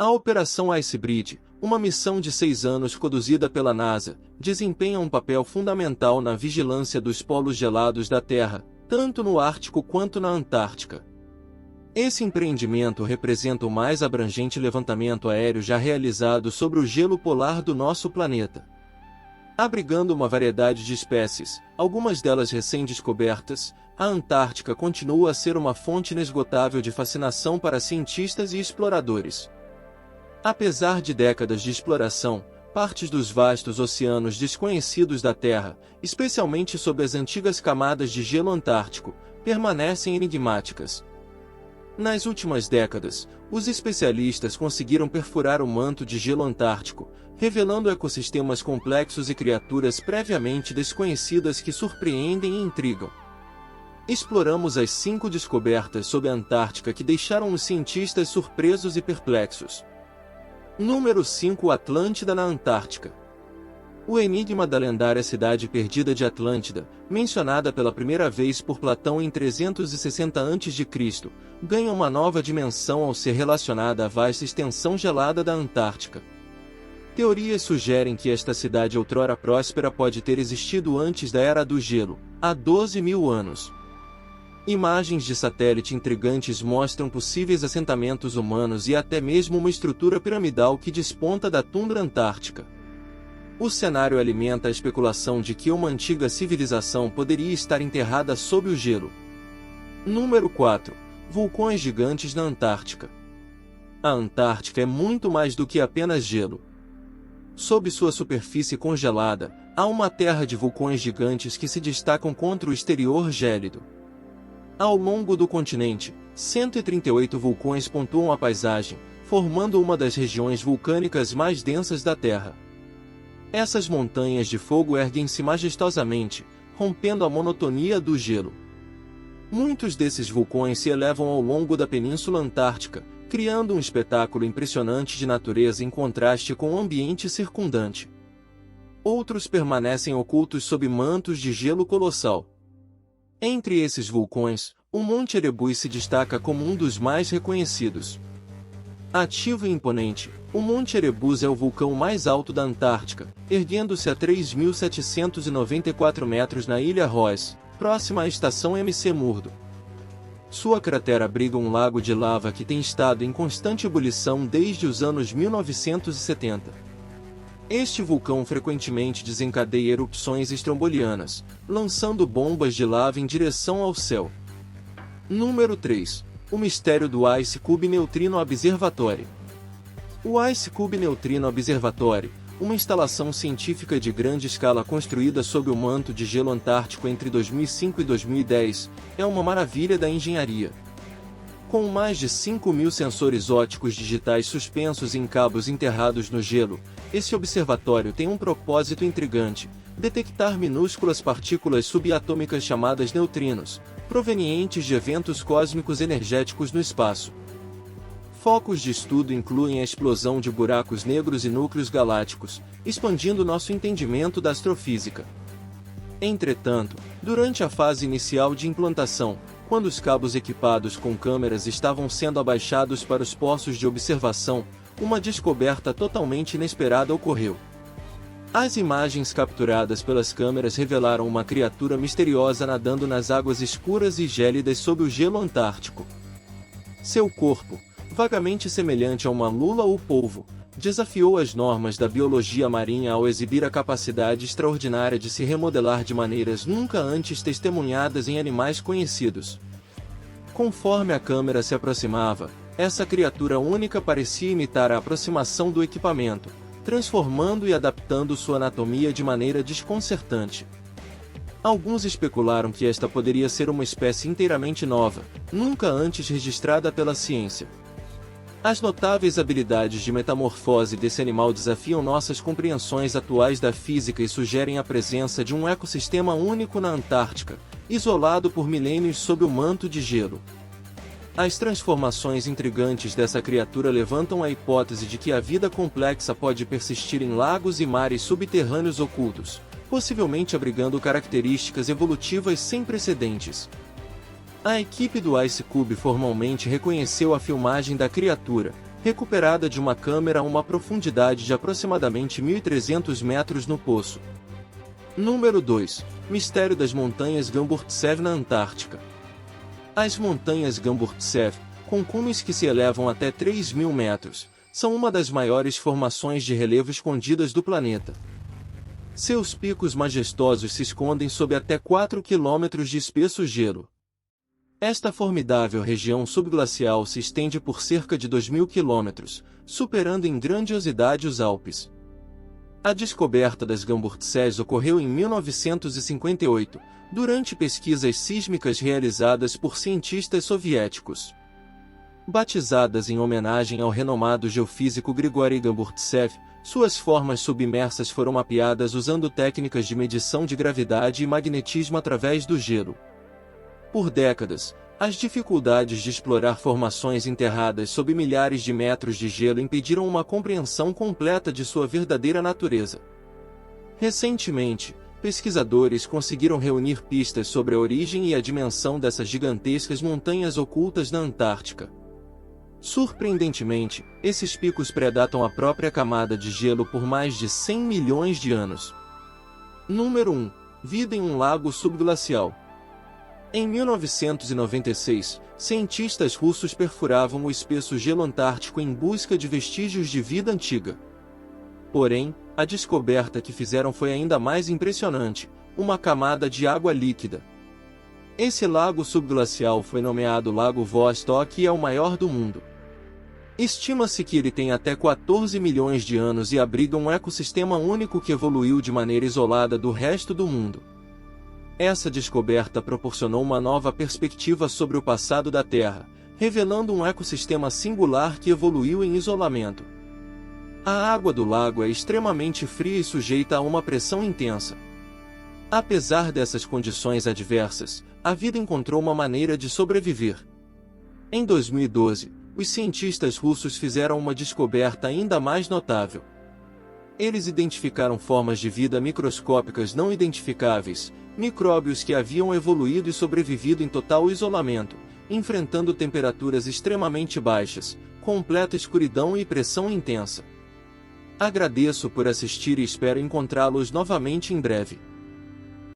A Operação Icebridge, uma missão de 6 anos conduzida pela NASA, desempenha um papel fundamental na vigilância dos polos gelados da Terra, tanto no Ártico quanto na Antártica. Esse empreendimento representa o mais abrangente levantamento aéreo já realizado sobre o gelo polar do nosso planeta. Abrigando uma variedade de espécies, algumas delas recém-descobertas, a Antártica continua a ser uma fonte inesgotável de fascinação para cientistas e exploradores. Apesar de décadas de exploração, partes dos vastos oceanos desconhecidos da Terra, especialmente sob as antigas camadas de gelo antártico, permanecem enigmáticas. Nas últimas décadas, os especialistas conseguiram perfurar o manto de gelo antártico, revelando ecossistemas complexos e criaturas previamente desconhecidas que surpreendem e intrigam. Exploramos as 5 descobertas sobre a Antártica que deixaram os cientistas surpresos e perplexos. Número 5. Atlântida na Antártica. O enigma da lendária cidade perdida de Atlântida, mencionada pela primeira vez por Platão em 360 a.C., ganha uma nova dimensão ao ser relacionada à vasta extensão gelada da Antártica. Teorias sugerem que esta cidade outrora próspera pode ter existido antes da Era do Gelo, há 12.000 anos. Imagens de satélite intrigantes mostram possíveis assentamentos humanos e até mesmo uma estrutura piramidal que desponta da tundra antártica. O cenário alimenta a especulação de que uma antiga civilização poderia estar enterrada sob o gelo. Número 4. Vulcões gigantes na Antártica. A Antártica é muito mais do que apenas gelo. Sob sua superfície congelada, há uma terra de vulcões gigantes que se destacam contra o exterior gélido. Ao longo do continente, 138 vulcões pontuam a paisagem, formando uma das regiões vulcânicas mais densas da Terra. Essas montanhas de fogo erguem-se majestosamente, rompendo a monotonia do gelo. Muitos desses vulcões se elevam ao longo da Península Antártica, criando um espetáculo impressionante de natureza em contraste com o ambiente circundante. Outros permanecem ocultos sob mantos de gelo colossal. Entre esses vulcões, o Monte Erebus se destaca como um dos mais reconhecidos. Ativo e imponente, o Monte Erebus é o vulcão mais alto da Antártica, erguendo-se a 3.794 metros na Ilha Ross, próxima à estação McMurdo. Sua cratera abriga um lago de lava que tem estado em constante ebulição desde os anos 1970. Este vulcão frequentemente desencadeia erupções estrombolianas, lançando bombas de lava em direção ao céu. Número 3. O mistério do Ice Cube Neutrino Observatory. O Ice Cube Neutrino Observatory, uma instalação científica de grande escala construída sob o manto de gelo antártico entre 2005 e 2010, é uma maravilha da engenharia. Com mais de 5.000 sensores ópticos digitais suspensos em cabos enterrados no gelo, esse observatório tem um propósito intrigante: detectar minúsculas partículas subatômicas chamadas neutrinos, provenientes de eventos cósmicos energéticos no espaço. Focos de estudo incluem a explosão de buracos negros e núcleos galácticos, expandindo nosso entendimento da astrofísica. Entretanto, durante a fase inicial de implantação, quando os cabos equipados com câmeras estavam sendo abaixados para os postos de observação, uma descoberta totalmente inesperada ocorreu. As imagens capturadas pelas câmeras revelaram uma criatura misteriosa nadando nas águas escuras e gélidas sob o gelo antártico. Seu corpo, vagamente semelhante a uma lula ou polvo, desafiou as normas da biologia marinha ao exibir a capacidade extraordinária de se remodelar de maneiras nunca antes testemunhadas em animais conhecidos. Conforme a câmera se aproximava, essa criatura única parecia imitar a aproximação do equipamento, transformando e adaptando sua anatomia de maneira desconcertante. Alguns especularam que esta poderia ser uma espécie inteiramente nova, nunca antes registrada pela ciência. As notáveis habilidades de metamorfose desse animal desafiam nossas compreensões atuais da física e sugerem a presença de um ecossistema único na Antártica, isolado por milênios sob o manto de gelo. As transformações intrigantes dessa criatura levantam a hipótese de que a vida complexa pode persistir em lagos e mares subterrâneos ocultos, possivelmente abrigando características evolutivas sem precedentes. A equipe do Ice Cube formalmente reconheceu a filmagem da criatura, recuperada de uma câmera a uma profundidade de aproximadamente 1.300 metros no poço. Número 2. Mistério das Montanhas Gamburtsev na Antártica. As montanhas Gamburtsev, com cumes que se elevam até 3.000 metros, são uma das maiores formações de relevo escondidas do planeta. Seus picos majestosos se escondem sob até 4 quilômetros de espesso gelo. Esta formidável região subglacial se estende por cerca de 2.000 quilômetros, superando em grandiosidade os Alpes. A descoberta das Gamburtsevs ocorreu em 1958, durante pesquisas sísmicas realizadas por cientistas soviéticos. Batizadas em homenagem ao renomado geofísico Grigori Gamburtsev, suas formas submersas foram mapeadas usando técnicas de medição de gravidade e magnetismo através do gelo. Por décadas, as dificuldades de explorar formações enterradas sob milhares de metros de gelo impediram uma compreensão completa de sua verdadeira natureza. Recentemente, pesquisadores conseguiram reunir pistas sobre a origem e a dimensão dessas gigantescas montanhas ocultas na Antártica. Surpreendentemente, esses picos predatam a própria camada de gelo por mais de 100 milhões de anos. Número 1. Vida em um lago subglacial. Em 1996, cientistas russos perfuravam o espesso gelo antártico em busca de vestígios de vida antiga. Porém, a descoberta que fizeram foi ainda mais impressionante: uma camada de água líquida. Esse lago subglacial foi nomeado Lago Vostok e é o maior do mundo. Estima-se que ele tem até 14 milhões de anos e abriga um ecossistema único que evoluiu de maneira isolada do resto do mundo. Essa descoberta proporcionou uma nova perspectiva sobre o passado da Terra, revelando um ecossistema singular que evoluiu em isolamento. A água do lago é extremamente fria e sujeita a uma pressão intensa. Apesar dessas condições adversas, a vida encontrou uma maneira de sobreviver. Em 2012, os cientistas russos fizeram uma descoberta ainda mais notável. Eles identificaram formas de vida microscópicas não identificáveis, micróbios que haviam evoluído e sobrevivido em total isolamento, enfrentando temperaturas extremamente baixas, completa escuridão e pressão intensa. Agradeço por assistir e espero encontrá-los novamente em breve.